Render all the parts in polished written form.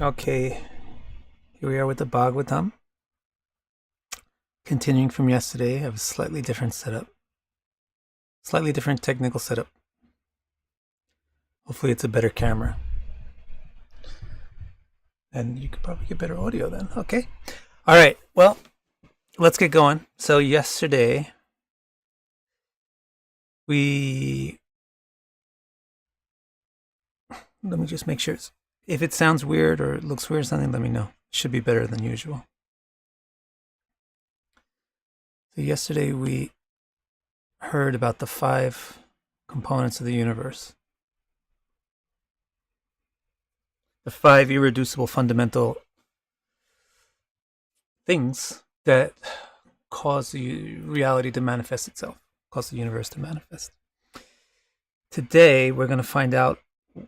Okay, here we are with the Bhagavatam. Continuing from yesterday, I have a slightly different setup. Slightly different technical setup. Hopefully it's a better camera. And you could probably get better audio then. Okay. All right. Well, let's get going. So yesterday, let me just make sure. If it sounds weird or it looks weird or something, let me know. It should be better than usual. So yesterday we heard about the 5 components of the universe. The 5 irreducible fundamental things that cause the reality to manifest itself, cause the universe to manifest. Today, we're going to find out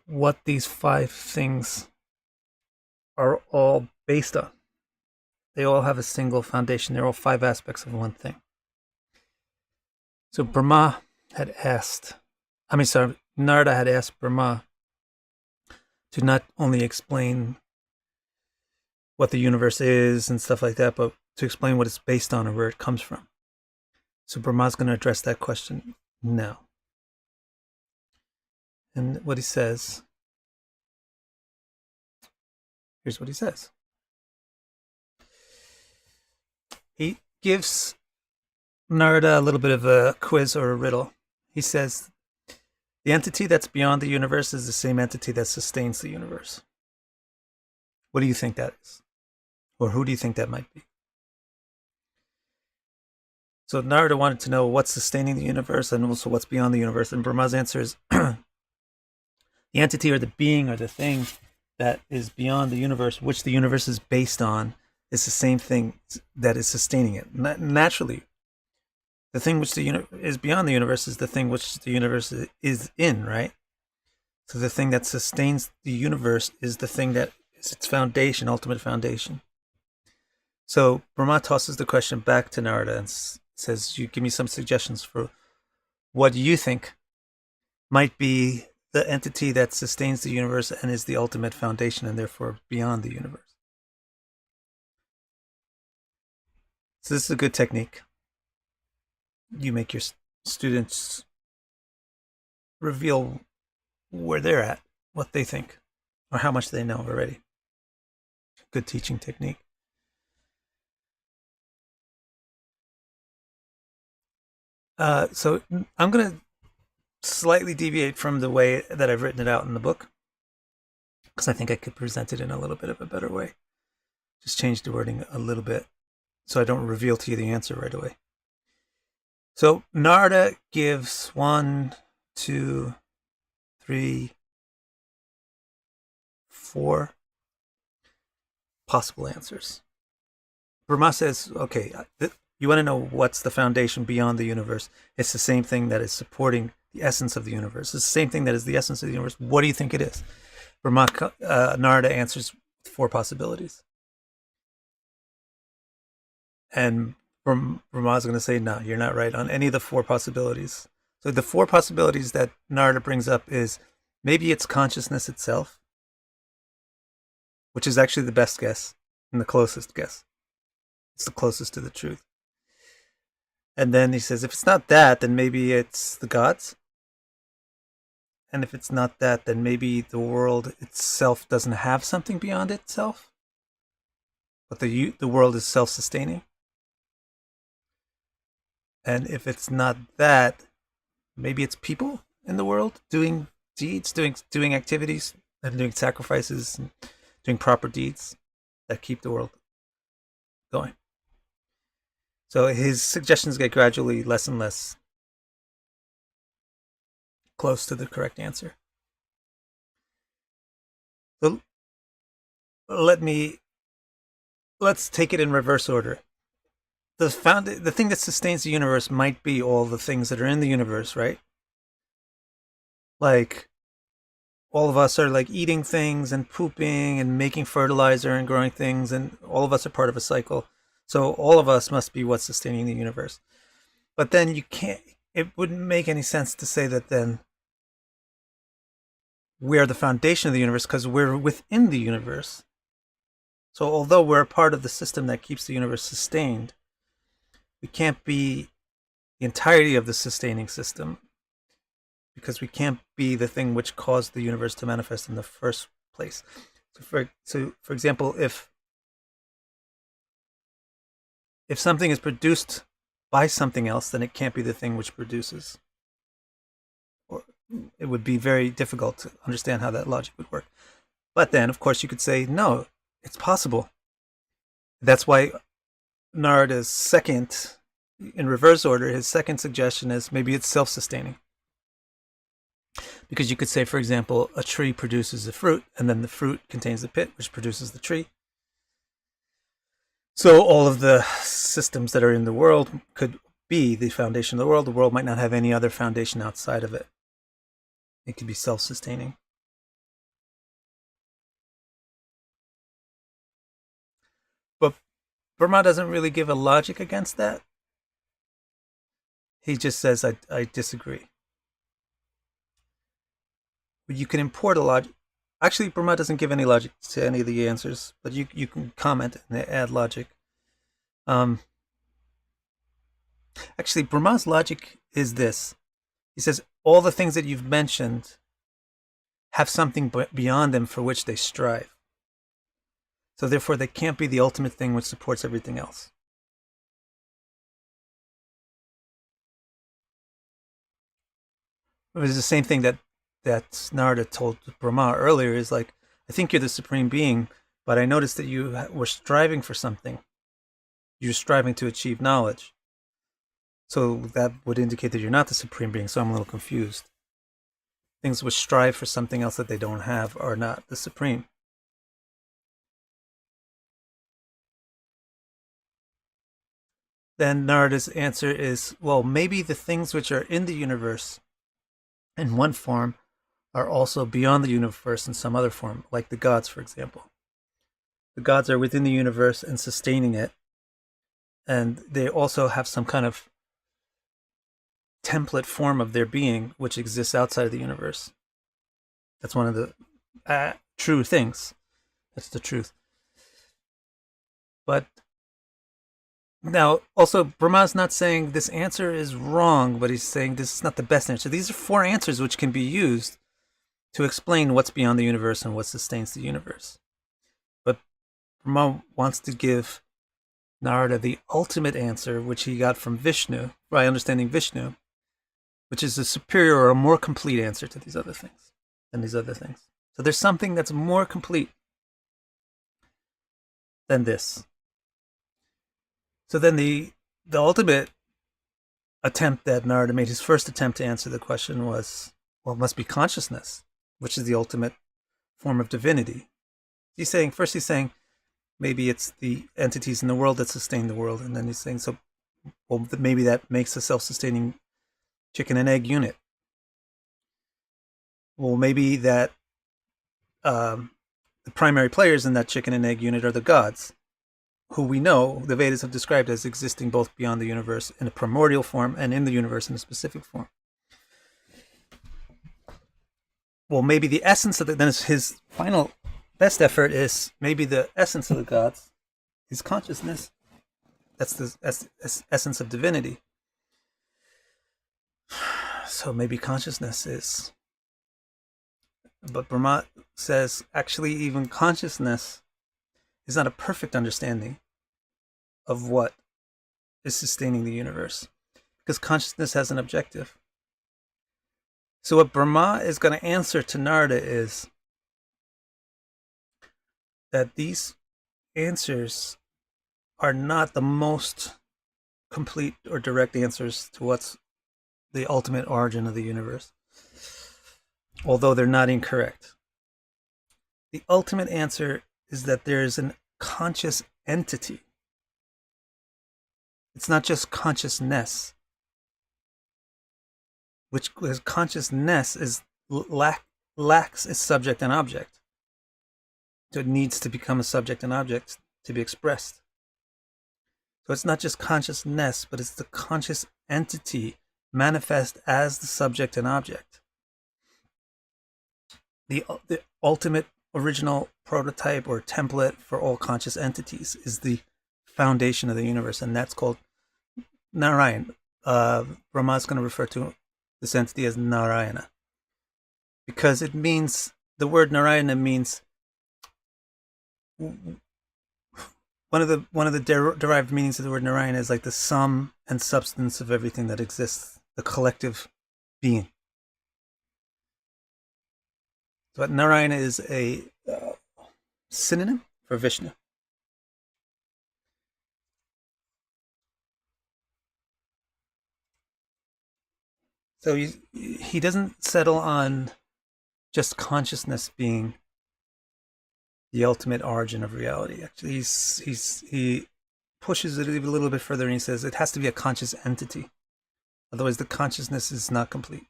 what these 5 things are all based on. They all have a single foundation. They're all 5 aspects of one thing. So Narada had asked Brahma to not only explain what the universe is and stuff like that, but to explain what it's based on or where it comes from. So Brahma's going to address that question now. And what he says, here's what he says. He gives Narada a little bit of a quiz or a riddle. He says, the entity that's beyond the universe is the same entity that sustains the universe. What do you think that is? Or who do you think that might be? So Narada wanted to know what's sustaining the universe and also what's beyond the universe. And Brahma's answer is the entity or the being or the thing that is beyond the universe, which the universe is based on, is the same thing that is sustaining it. Naturally, the thing which is beyond the universe is the thing which the universe is in, right? So the thing that sustains the universe is the thing that is its foundation, ultimate foundation. So Brahma tosses the question back to Narada and says, you give me some suggestions for what you think might be the entity that sustains the universe and is the ultimate foundation and therefore beyond the universe. So this is a good technique. You make your students reveal where they're at, what they think, or how much they know already. Good teaching technique. So I'm going to slightly deviate from the way that I've written it out in the book, because I think I could present it in a little bit of a better way. Just change the wording a little bit so I don't reveal to you the answer right away. So Narada gives 1, 2, 3, 4 possible answers. Brahma says, okay, you want to know what's the foundation beyond the universe. It's the same thing that is supporting the essence of the universe. It's the same thing that is the essence of the universe. What do you think it is? Narada answers 4 possibilities. And Brahma's going to say, no, you're not right on any of the 4 possibilities. So the 4 possibilities that Narada brings up is maybe it's consciousness itself, which is actually the best guess and the closest guess. It's the closest to the truth. And then he says, if it's not that, then maybe it's the gods. And if it's not that, then maybe the world itself doesn't have something beyond itself, but the world is self-sustaining. And if it's not that, maybe it's people in the world doing deeds, doing activities, and doing sacrifices, and doing proper deeds that keep the world going. So his suggestions get gradually less and less close to the correct answer. So let's take it in reverse order. The thing that sustains the universe might be all the things that are in the universe, right? Like all of us are like eating things and pooping and making fertilizer and growing things, and all of us are part of a cycle. So all of us must be what's sustaining the universe. But then it wouldn't make any sense to say that then we are the foundation of the universe, because we're within the universe. So although we're a part of the system that keeps the universe sustained, we can't be the entirety of the sustaining system, because we can't be the thing which caused the universe to manifest in the first place. So for example, if something is produced by something else, then it can't be the thing which produces. Or it would be very difficult to understand how that logic would work. But then, of course, you could say, no, it's possible. That's why Narada's second, in reverse order, his second suggestion is maybe it's self-sustaining. Because you could say, for example, a tree produces a fruit, and then the fruit contains the pit, which produces the tree. So all of the systems that are in the world could be the foundation of the world. The world might not have any other foundation outside of it. It could be self-sustaining. But Brahma doesn't really give a logic against that. He just says, I disagree. But you can import a logic. Actually, Brahma doesn't give any logic to any of the answers, but you can comment and add logic. Actually, Brahma's logic is this. He says, all the things that you've mentioned have something beyond them for which they strive. So therefore, they can't be the ultimate thing which supports everything else. It was the same thing that Narada told Brahma earlier, is like, I think you're the supreme being, but I noticed that you were striving for something. You're striving to achieve knowledge. So that would indicate that you're not the supreme being, so I'm a little confused. Things which strive for something else that they don't have are not the supreme. Then Narada's answer is, well, maybe the things which are in the universe in one form are also beyond the universe in some other form, like the gods, for example. The gods are within the universe and sustaining it, and they also have some kind of template form of their being which exists outside of the universe. That's one of the true things. That's the truth. But now, also, Brahma's not saying this answer is wrong, but he's saying this is not the best answer. These are 4 answers which can be used to explain what's beyond the universe and what sustains the universe. But Brahma wants to give Narada the ultimate answer, which he got from Vishnu, by understanding Vishnu, which is a superior or a more complete answer to these other things than these other things. So there's something that's more complete than this. So then the ultimate attempt that Narada made, his first attempt to answer the question was, well, it must be consciousness, which is the ultimate form of divinity. He's saying maybe it's the entities in the world that sustain the world, and then he's saying, so, well, maybe that makes a self-sustaining chicken and egg unit. Well, maybe that the primary players in that chicken and egg unit are the gods, who we know the Vedas have described as existing both beyond the universe in a primordial form and in the universe in a specific form. Well, maybe the essence of then his final best effort is maybe the essence of the gods is consciousness. That's the essence of divinity. So maybe consciousness is. But Brahma says, actually, even consciousness is not a perfect understanding of what is sustaining the universe, because consciousness has an objective. So what Brahma is going to answer to Narada is that these answers are not the most complete or direct answers to what's the ultimate origin of the universe, although they're not incorrect. The ultimate answer is that there is a conscious entity. It's not just consciousness, which is consciousness is lacks a subject and object. So it needs to become a subject and object to be expressed. So it's not just consciousness, but it's the conscious entity manifest as the subject and object. The ultimate original prototype or template for all conscious entities, is the foundation of the universe, and that's called Narayana. Brahma is going to refer to this entity as Narayana because it means, the word Narayana means, one of the derived meanings of the word Narayana is like the sum and substance of everything that exists, the collective being. So Narayana is a synonym for Vishnu. So he doesn't settle on just consciousness being the ultimate origin of reality. Actually, he pushes it a little bit further, and he says it has to be a conscious entity. Otherwise, the consciousness is not complete.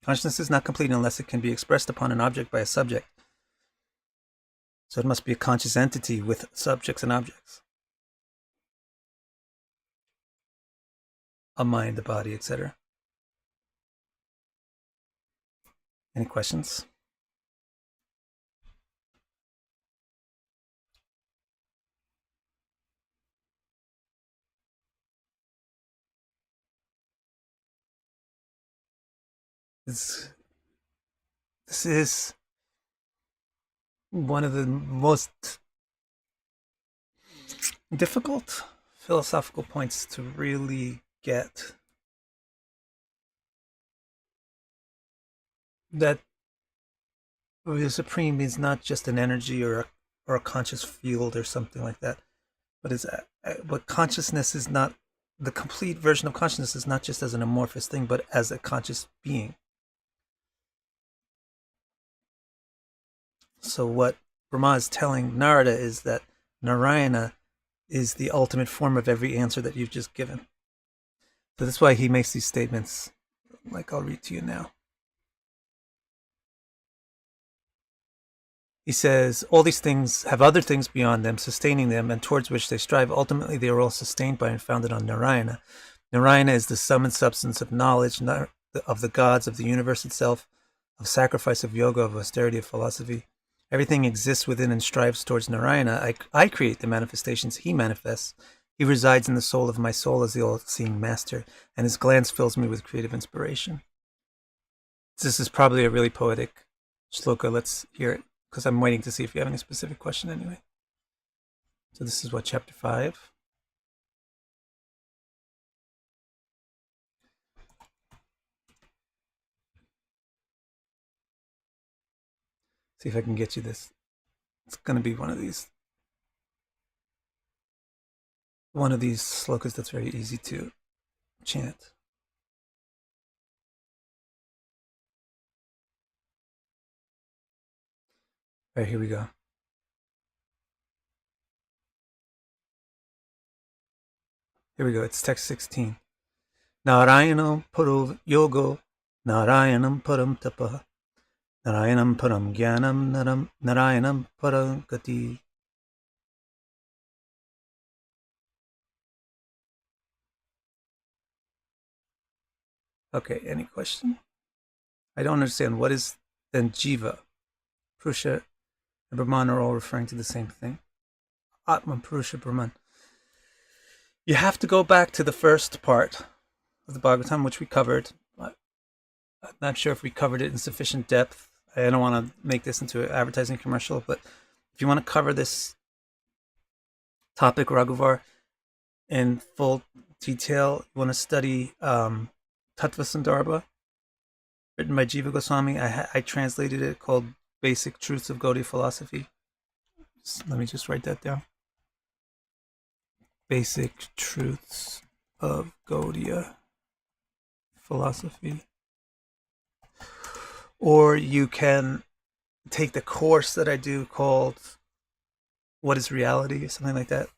Consciousness is not complete unless it can be expressed upon an object by a subject. So it must be a conscious entity with subjects and objects. A mind, a body, etc. Any questions? This is one of the most difficult philosophical points to really get. That the Supreme is not just an energy or a conscious field or something like that, but consciousness is not, the complete version of consciousness is not just as an amorphous thing, but as a conscious being. So what Brahma is telling Narada is that Narayana is the ultimate form of every answer that you've just given. So that's why he makes these statements, like I'll read to you now. He says, all these things have other things beyond them, sustaining them, and towards which they strive. Ultimately, they are all sustained by and founded on Narayana. Narayana is the sum and substance of knowledge, of the gods, of the universe itself, of sacrifice, of yoga, of austerity, of philosophy. Everything exists within and strives towards Narayana. I create the manifestations, he manifests. He resides in the soul of my soul as the all-seeing master, and his glance fills me with creative inspiration. This is probably a really poetic shloka. Let's hear it, because I'm waiting to see if you have any specific question anyway. So this is what, chapter 5? See if I can get you this. It's going to be one of these slokas that's very easy to chant. All right, here we go. Here we go. It's text 16. Narayanam paro yogo, Narayanam param tapa, Narayanam param jnanam, Narayanam param gati. Okay, any question? I don't understand. What is then Jiva? Purusha and Brahman are all referring to the same thing. Atman, Purusha, Brahman. You have to go back to the first part of the Bhagavatam, which we covered. I'm not sure if we covered it in sufficient depth. I don't want to make this into an advertising commercial, but if you want to cover this topic, Raghuvar, in full detail, you want to study Tattva Sandarbha, written by Jiva Goswami. I translated it, called Basic Truths of Gaudiya Philosophy. Let me just write that down. Basic Truths of Gaudiya Philosophy. Or you can take the course that I do called What is Reality, or something like that.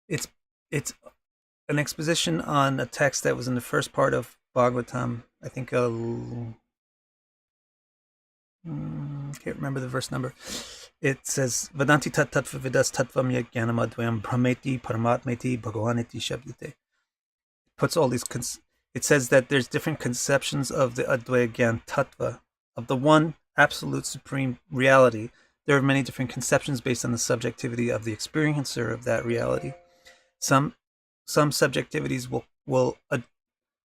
It's an exposition on a text that was in the first part of Bhagavatam. I think can't remember the verse number. It says, Vadanti tat tattva vidas tattvam yajnanam advayam brahmeti paramatmeti bhagavaneti shabdite. Puts all these, it says that there's different conceptions of the Advaya Gyan Tattva, of the one absolute supreme reality, there are many different conceptions based on the subjectivity of the experiencer of that reality. Some subjectivities will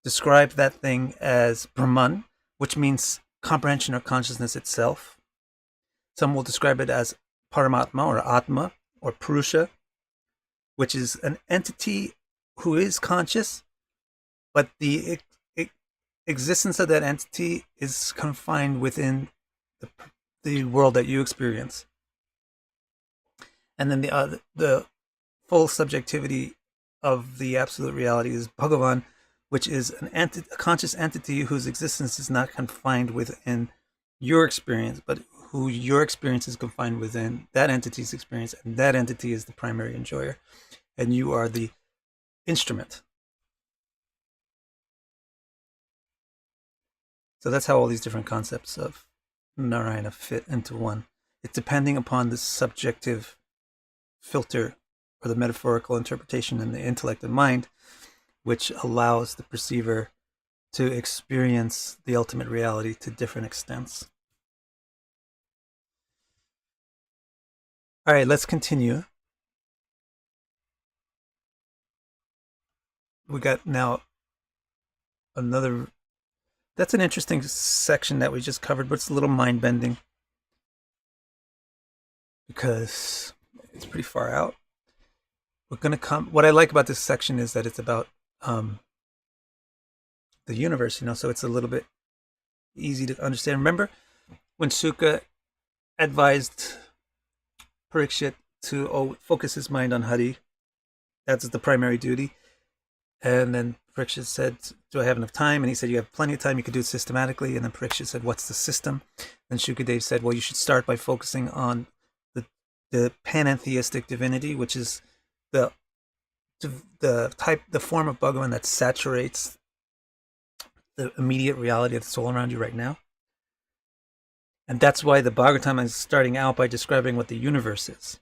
describe that thing as Brahman, which means comprehension or consciousness itself. Some will describe it as Paramatma or Atma or Purusha, which is an entity who is conscious, but the existence of that entity is confined within the world that you experience. And then the full subjectivity of the absolute reality is Bhagavan, which is a conscious entity whose existence is not confined within your experience, but who your experience is confined within that entity's experience, and that entity is the primary enjoyer, and you are the instrument. So that's how all these different concepts of Narayana fit into one. It's depending upon the subjective filter or the metaphorical interpretation in the intellect and mind, which allows the perceiver to experience the ultimate reality to different extents. All right, let's continue. We got now another. That's an interesting section that we just covered, but it's a little mind-bending because it's pretty far out. We're going to come. What I like about this section is that it's about the universe, so it's a little bit easy to understand. Remember when Sukha advised Parikshit to focus his mind on Hari? That's the primary duty. And then Parikshit said, do I have enough time? And he said, you have plenty of time. You could do it systematically. And then Parikshit said, what's the system? And Shukadev said, well, you should start by focusing on the panentheistic divinity, which is the form of Bhagavan that saturates the immediate reality of the soul around you right now. And that's why the Bhagavatam is starting out by describing what the universe is.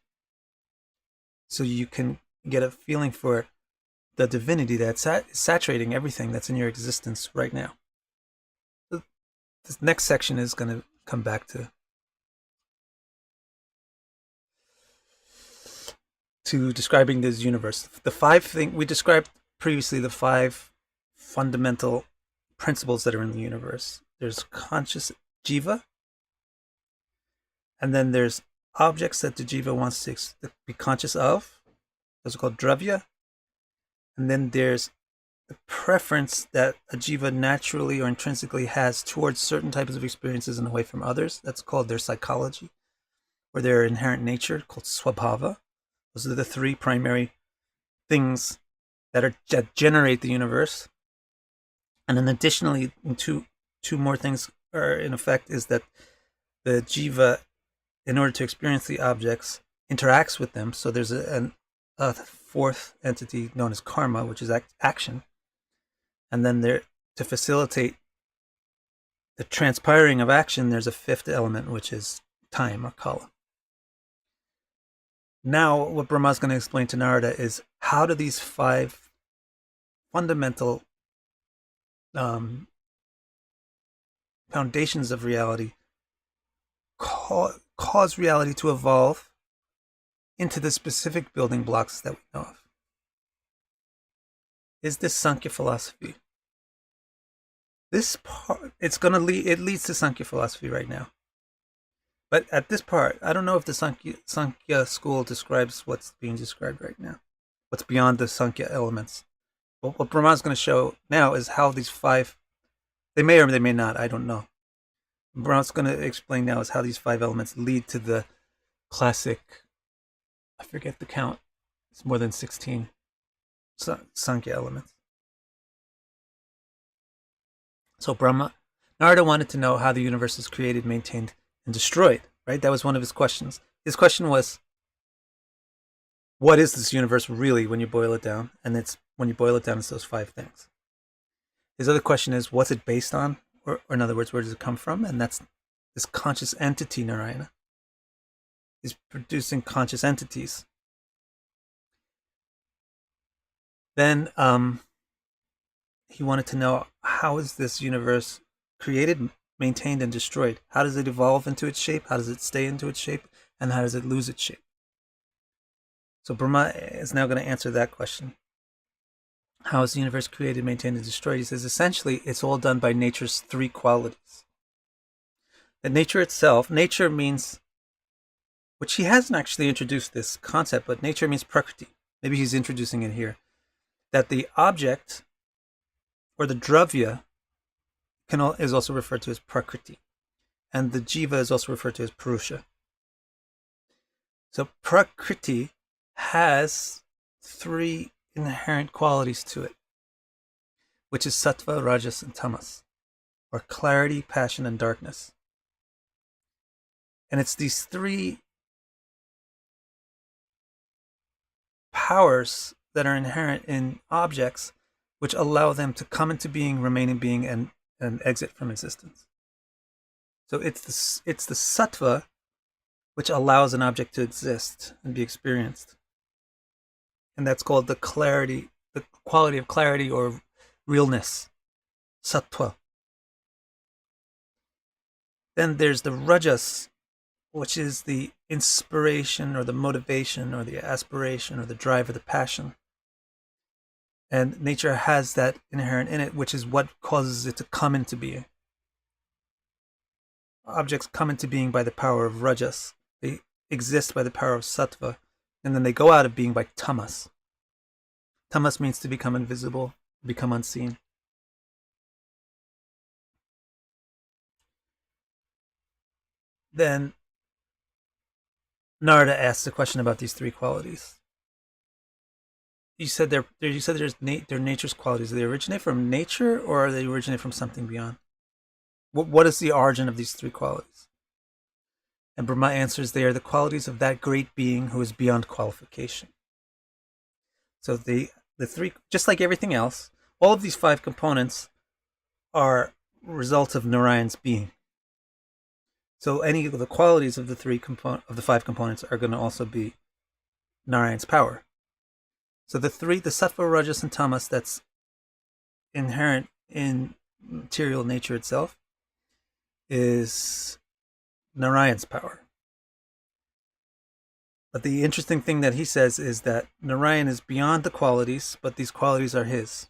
So you can get a feeling for the divinity that's saturating everything that's in your existence right now. So this next section is going to come back to describing this universe. The five things we described previously, the five fundamental principles that are in the universe. There's conscious Jiva, and then there's objects that the Jiva wants to be conscious of. Those are called Dravya. And then there's the preference that a Jiva naturally or intrinsically has towards certain types of experiences and away from others. That's called their psychology, or their inherent nature, called Swabhava. Those are the three primary things that generate the universe. And then additionally, two more things are in effect is that the Jiva, in order to experience the objects, interacts with them. So there's a fourth entity known as karma, which is action. And then there, to facilitate the transpiring of action, there's a fifth element, which is time or kala. Now, what Brahma is going to explain to Narada is how do these five fundamental foundations of reality cause reality to evolve into the specific building blocks that we know of. Is this Sankhya philosophy? This part, it leads to Sankhya philosophy right now. But at this part, I don't know if the Sankhya school describes what's being described right now, what's beyond the Sankhya elements. But what Brahma is going to show now is how these five, they may or they may not, I don't know. Brahma's going to explain now is how these five elements lead to the classic, I forget the count, it's more than 16 Sankhya elements. So Narada wanted to know how the universe is created, maintained, and destroyed, right? That was one of his questions. His question was, what is this universe really when you boil it down? And when you boil it down, it's those five things. His other question is, what's it based on? Or in other words, where does it come from? And that's this conscious entity, Narayana. He's producing conscious entities. Then he wanted to know, how is this universe created, maintained and destroyed? How does it evolve into its shape? How does it stay into its shape? And how does it lose its shape? So Brahma is now going to answer that question. How is the universe created, maintained, and destroyed? He says, essentially, it's all done by nature's three qualities. That nature itself, nature means, which he hasn't actually introduced this concept, but nature means prakriti. Maybe he's introducing it here. That the object, or the dravya, is also referred to as prakriti. And the jiva is also referred to as purusha. So prakriti has three inherent qualities to it, which is sattva, rajas, and tamas, or clarity, passion, and darkness. And it's these three powers that are inherent in objects which allow them to come into being, remain in being, and exit from existence. So it's the sattva which allows an object to exist and be experienced. And that's called the quality of clarity or realness, sattva. Then there's the rajas, which is the inspiration or the motivation or the aspiration or the drive or the passion. And nature has that inherent in it, which is what causes it to come into being. Objects come into being by the power of rajas. They exist by the power of sattva. And then they go out of being by tamas. Tamas means to become invisible, become unseen. Then Narada asks a question about these three qualities. You said they're nature's qualities. Do they originate from nature, or are they originate from something beyond? What is the origin of these three qualities? And Brahma answers, they are the qualities of that great being who is beyond qualification. So the three, just like everything else, all of these five components are results of Narayan's being. So any of the qualities of the five components are going to also be Narayan's power. So the sattva, rajas, and tamas that's inherent in material nature itself is Narayan's power. But the interesting thing that he says is that Narayan is beyond the qualities, but these qualities are his.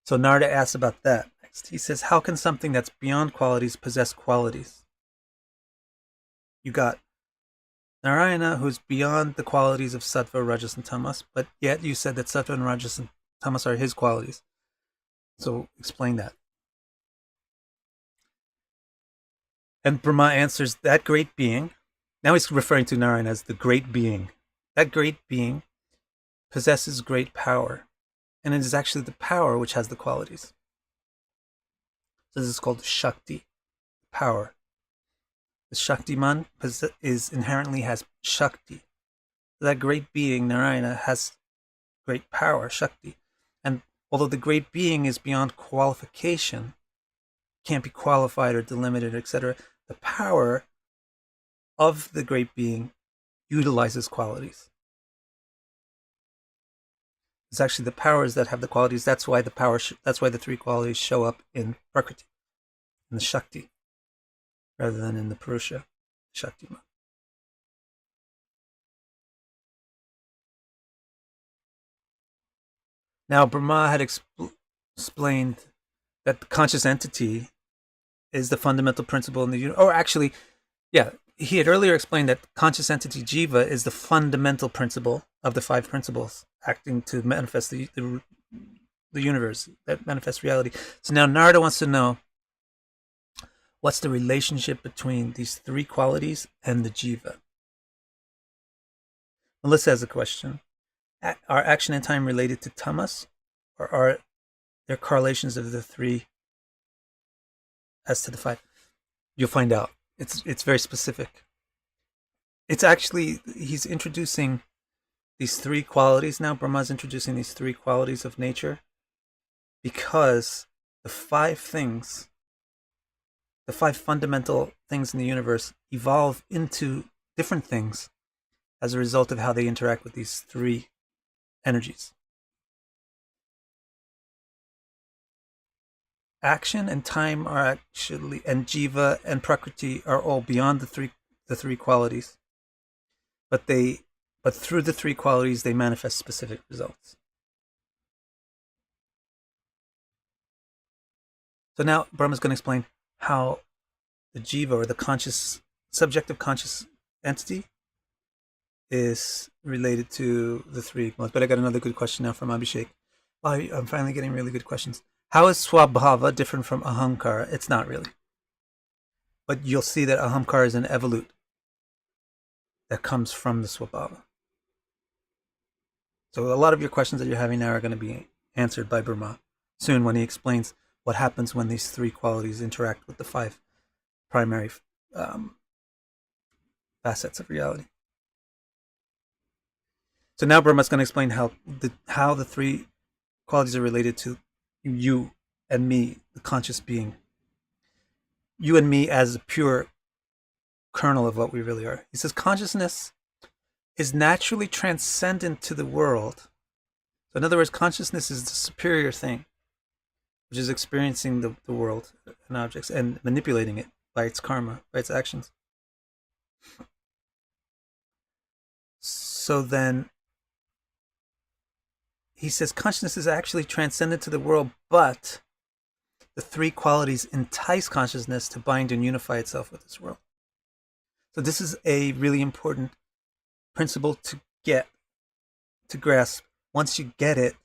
So Narada asks about that next. He says, how can something that's beyond qualities possess qualities? You got Narayana, who's beyond the qualities of sattva, rajas, and tamas, but yet you said that sattva and rajas and tamas are his qualities. So explain that. And Brahma answers, that great being, now he's referring to Narayana as the great being. That great being possesses great power, and it is actually the power which has the qualities. So this is called Shakti, power. The Shaktiman inherently has Shakti. That great being, Narayana, has great power, Shakti. And although the great being is beyond qualification, can't be qualified or delimited, etc., the power of the great being utilizes qualities. It's actually the powers that have the qualities. That's why that's why the three qualities show up in Prakriti, in the Shakti, rather than in the Purusha, Shaktiman. Now, Brahma had explained that the conscious entity is the fundamental principle in the universe. Or actually, yeah, he had earlier explained that conscious entity Jiva is the fundamental principle of the five principles acting to manifest the universe, that manifests reality. So now Narada wants to know, what's the relationship between these three qualities and the Jiva? Melissa has a question. Are action and time related to tamas, or are there correlations of the three as to the five? You'll find out. It's very specific. It's actually, he's introducing these three qualities now. Brahma's introducing these three qualities of nature because the five fundamental things in the universe evolve into different things as a result of how they interact with these three energies. action and time are actually, and Jiva and Prakriti are all beyond the three qualities, but through the three qualities they manifest specific results. So now Brahma's going to explain how the Jiva, or the conscious, subjective conscious entity, is related to the three. But I got another good question now from Abhishek. I'm finally getting really good questions. How is Swabhava different from Ahamkara? It's not really. But you'll see that Ahamkara is an evolute that comes from the Swabhava. So a lot of your questions that you're having now are going to be answered by Brahma soon, when he explains what happens when these three qualities interact with the five primary facets of reality. So now Brahma's going to explain how the three qualities are related to you and me, the conscious being. You and me as a pure kernel of what we really are. He says consciousness is naturally transcendent to the world. So in other words, consciousness is the superior thing, which is experiencing the world and objects and manipulating it by its karma, by its actions. So then he says consciousness is actually transcendent to the world, but the three qualities entice consciousness to bind and unify itself with this world. So this is a really important principle to grasp. Once you get it,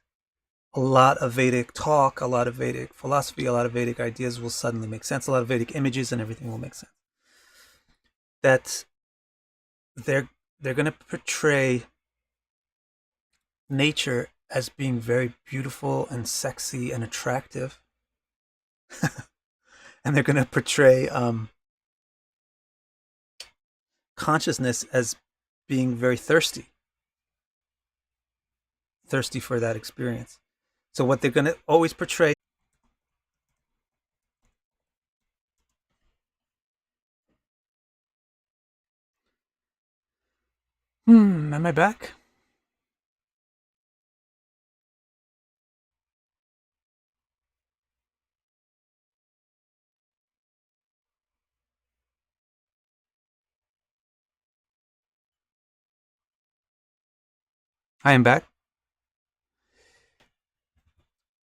a lot of Vedic talk, a lot of Vedic philosophy, a lot of Vedic ideas will suddenly make sense. A lot of Vedic images and everything will make sense. That they're going to portray nature as being very beautiful and sexy and attractive. And they're going to portray consciousness as being very thirsty for that experience. So what they're going to always portray. Am I back? I am back.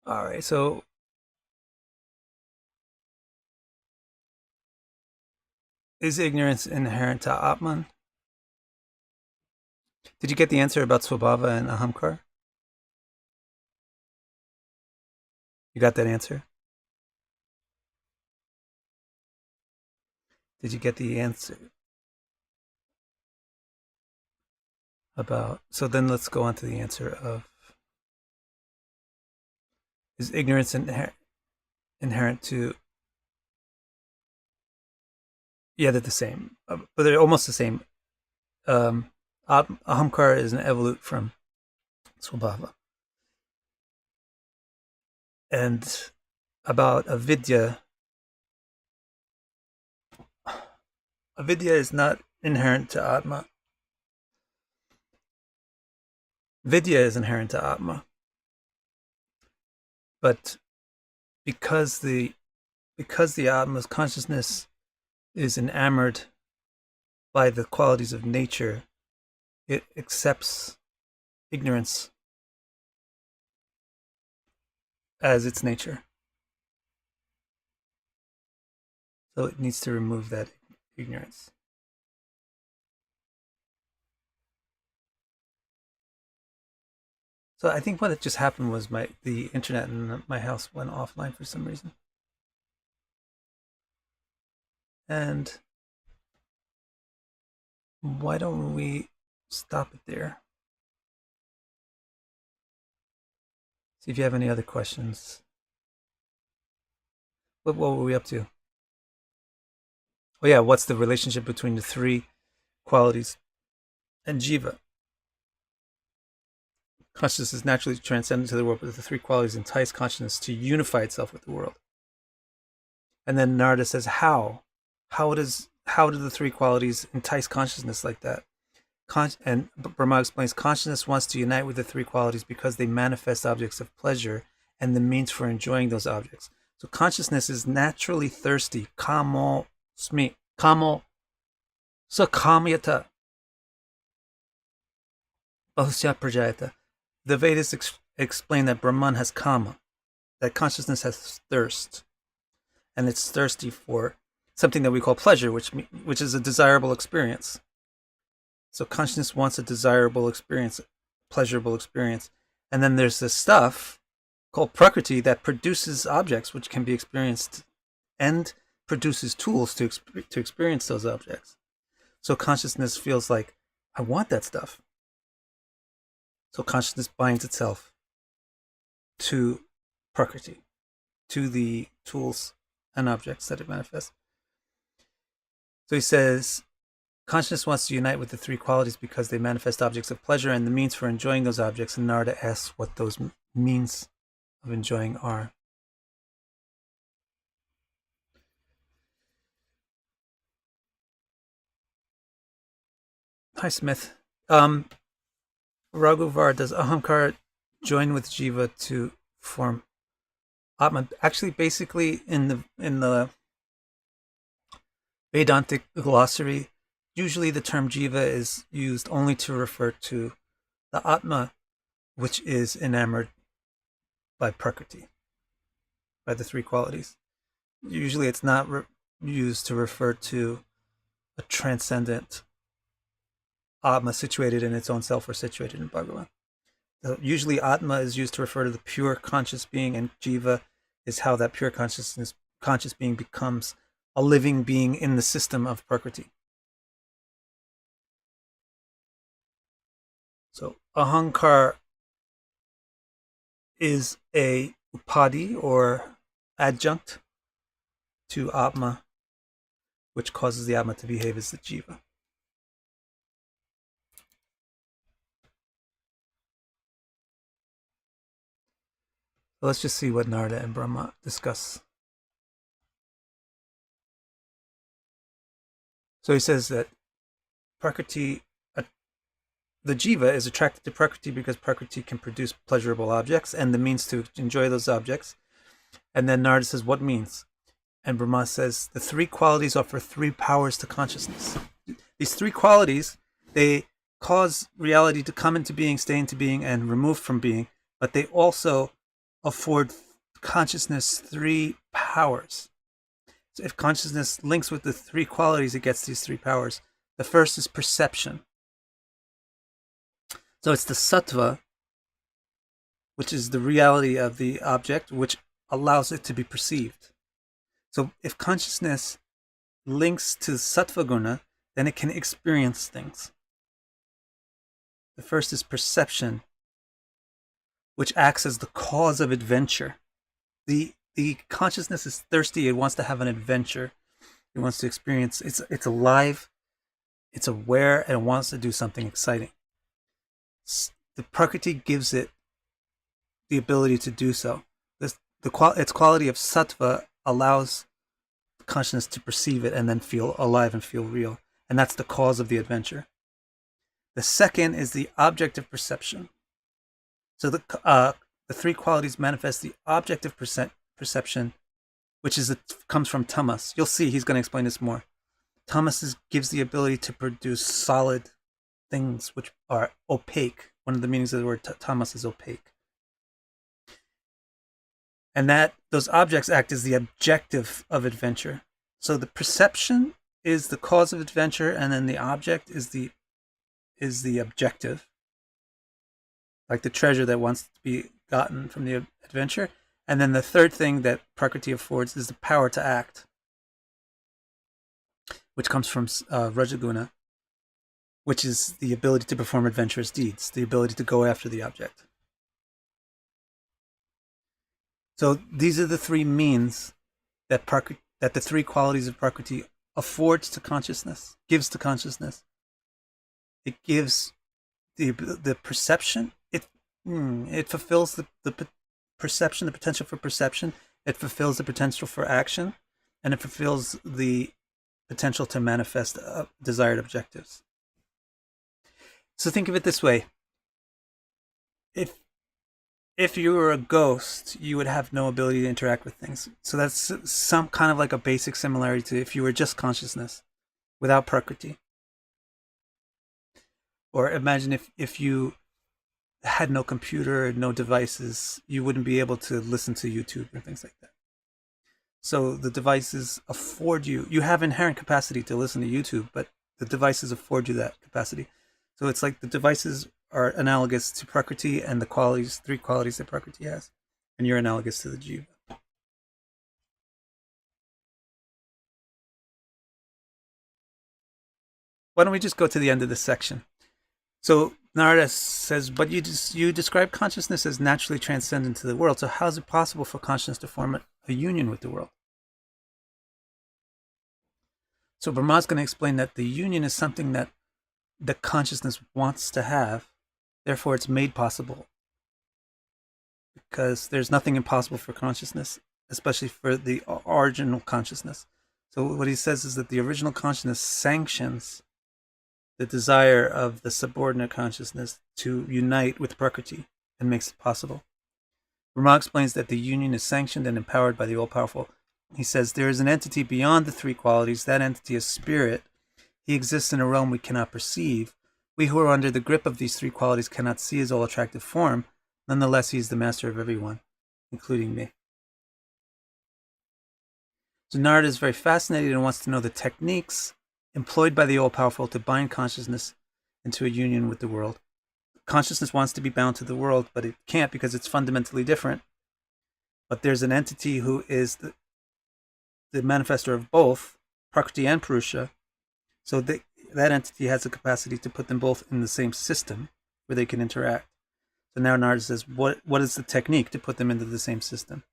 All right, so is ignorance inherent to Atman? Did you get the answer about Swabhava and Ahamkar? You got that answer? Did you get the answer about... So then let's go on to the answer of... Is ignorance inherent to... Yeah, they're the same. But they're almost the same. Ahamkara is an evolute from Swabhava. And about avidya is not inherent to Atma. Vidya is inherent to Atma. But because the Atma's consciousness is enamored by the qualities of nature, it accepts ignorance as its nature. So it needs to remove that ignorance. So I think what just happened was the internet in my house went offline for some reason. And why don't we stop it there? See if you have any other questions. What were we up to? Oh yeah, what's the relationship between the three qualities and Jiva? Consciousness is naturally transcendent to the world, but the three qualities entice consciousness to unify itself with the world. And then Narada says, how? How do the three qualities entice consciousness like that? And Brahma explains, consciousness wants to unite with the three qualities because they manifest objects of pleasure and the means for enjoying those objects. So consciousness is naturally thirsty. Kamo smi. Kamo sakamyata. Bahusya prajayata. The Vedas explain that Brahman has kama, that consciousness has thirst, and it's thirsty for something that we call pleasure, which is a desirable experience. So consciousness wants a desirable experience, pleasurable experience. And then there's this stuff called prakriti that produces objects which can be experienced and produces tools to experience those objects. So consciousness feels like, I want that stuff. So consciousness binds itself to prakriti, to the tools and objects that it manifests. So he says, consciousness wants to unite with the three qualities because they manifest objects of pleasure and the means for enjoying those objects. And Narada asks what those means of enjoying are. Hi, Smith. Raghuvar, does Ahamkara join with Jiva to form Atman? Actually, basically, in the Vedantic glossary, usually the term Jiva is used only to refer to the Atma, which is enamored by Prakriti, by the three qualities. Usually it's not used to refer to a transcendent Atma situated in its own self or situated in Bhagavan. So usually Atma is used to refer to the pure conscious being, and Jiva is how that pure conscious being becomes a living being in the system of Prakriti. So Ahankar is a upadi or adjunct to Atma, which causes the Atma to behave as the Jiva. So let's just see what Narada and Brahma discuss. So he says that Prakriti, the Jiva is attracted to Prakriti because Prakriti can produce pleasurable objects and the means to enjoy those objects. And then Narada says, what means? And Brahma says, the three qualities offer three powers to consciousness. These three qualities, they cause reality to come into being, stay into being, and remove from being, but they also afford consciousness three powers. So if consciousness links with the three qualities, it gets these three powers. The first is perception. So it's the sattva, which is the reality of the object, which allows it to be perceived. So if consciousness links to sattva guna, then it can experience things. The first is perception, which acts as the cause of adventure. The consciousness is thirsty. It wants to have an adventure. It wants to experience. It's alive. It's aware, and it wants to do something exciting. The Prakriti gives it the ability to do so. Its quality of sattva allows consciousness to perceive it and then feel alive and feel real. And that's the cause of the adventure. The second is the objective perception. So the three qualities manifest the objective perception, which comes from tamas. You'll see he's going to explain this more. Tamas gives the ability to produce solid things which are opaque. One of the meanings of the word tamas is opaque. And those objects act as the objective of adventure. So the perception is the cause of adventure, and then the object is the objective, like the treasure that wants to be gotten from the adventure. And then the third thing that Prakriti affords is the power to act, which comes from Rajaguna, which is the ability to perform adventurous deeds, the ability to go after the object. So these are the three means that the three qualities of Prakriti affords to consciousness, gives to consciousness. It gives the perception. It fulfills the perception, the potential for perception. It fulfills the potential for action, and it fulfills the potential to manifest desired objectives. So think of it this way. If if you were a ghost, you would have no ability to interact with things. So that's some kind of like a basic similarity to if you were just consciousness without prakriti. Or imagine if you had no computer, no devices, you wouldn't be able to listen to YouTube and things like that. So the devices afford you have inherent capacity to listen to YouTube, but the devices afford you that capacity. So it's like the devices are analogous to prakriti and the qualities, 3 qualities that prakriti has, and you're analogous to the jiva. Why don't we just go to the end of this section? So Narada says, but you describe consciousness as naturally transcendent to the world. So how is it possible for consciousness to form a union with the world? So Brahma is going to explain that the union is something that the consciousness wants to have. Therefore, it's made possible. Because there's nothing impossible for consciousness, especially for the original consciousness. So what he says is that the original consciousness sanctions the desire of the subordinate consciousness to unite with Prakriti and makes it possible. Brahma explains that the union is sanctioned and empowered by the all-powerful. He says there is an entity beyond the 3 qualities. That entity is spirit. He exists in a realm we cannot perceive. We who are under the grip of these 3 qualities cannot see his all-attractive form. Nonetheless, he is the master of everyone, including me. So Narada is very fascinated and wants to know the techniques employed by the all-powerful to bind consciousness into a union with the world. Consciousness wants to be bound to the world, but it can't because it's fundamentally different. But there's an entity who is the manifestor of both, Prakriti and Purusha. So that entity has the capacity to put them both in the same system where they can interact. So now Narada says, what is the technique to put them into the same system?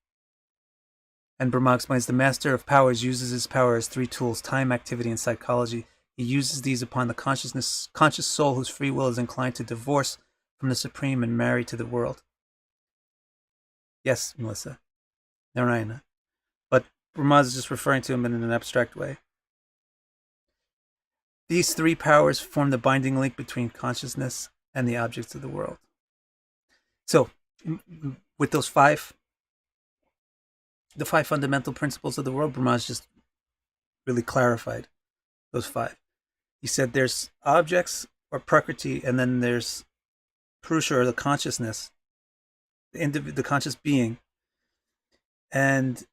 And Brahma explains the master of powers uses his power as 3 tools: time, activity, and psychology. He uses these upon the conscious soul whose free will is inclined to divorce from the supreme and marry to the world. Yes, Melissa, Narayana. But Brahma is just referring to him in an abstract way. These 3 powers form the binding link between consciousness and the objects of the world. So, with those 5, the 5 fundamental principles of the world, Brahma's just really clarified those 5. He said there's objects or prakriti, and then there's Purusha, or the consciousness, the conscious being. And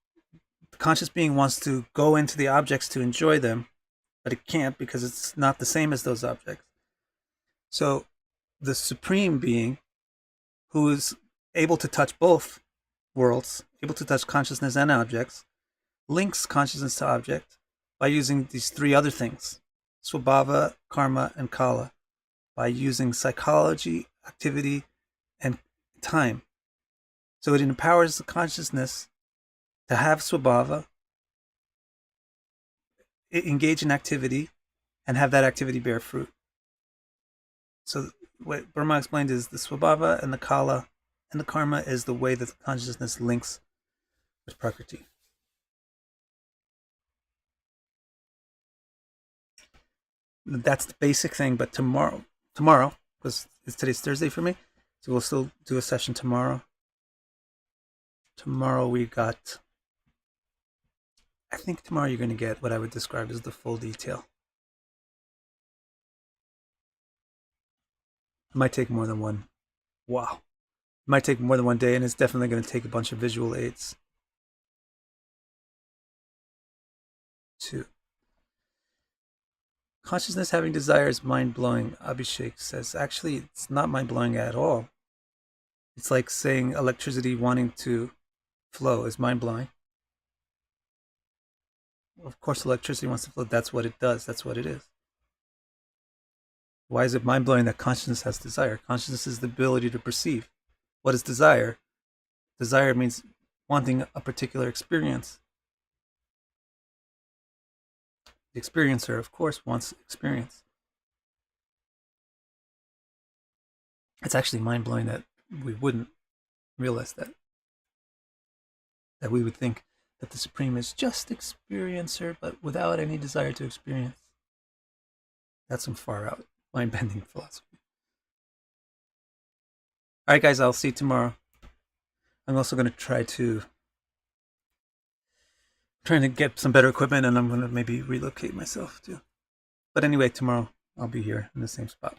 the conscious being wants to go into the objects to enjoy them, but it can't because it's not the same as those objects. So the supreme being, who is able to touch both worlds, able to touch consciousness and objects, links consciousness to object by using these 3 other things: swabhava, karma, and kala, by using psychology, activity, and time. So it empowers the consciousness to have swabhava, engage in activity, and have that activity bear fruit. So what Brahma explained is the swabhava and the kala and the karma is the way that the consciousness links with Prakriti. That's the basic thing, but tomorrow, because today's Thursday for me, so we'll still do a session tomorrow. Tomorrow we got, I think tomorrow you're going to get what I would describe as the full detail. It might take more than one. Wow. It might take more than one day, and it's definitely going to take a bunch of visual aids. 2. Consciousness having desire is mind-blowing, Abhishek says. Actually, it's not mind-blowing at all. It's like saying electricity wanting to flow is mind-blowing. Of course, electricity wants to flow. That's what it does. That's what it is. Why is it mind-blowing that consciousness has desire? Consciousness is the ability to perceive. What is desire? Desire means wanting a particular experience. The experiencer, of course, wants experience. It's actually mind-blowing that we wouldn't realize that. That we would think that the Supreme is just experiencer, but without any desire to experience. That's some far-out, mind-bending philosophy. All right, guys, I'll see you tomorrow. I'm also going to trying to get some better equipment, and I'm going to maybe relocate myself too. But anyway, tomorrow I'll be here in the same spot.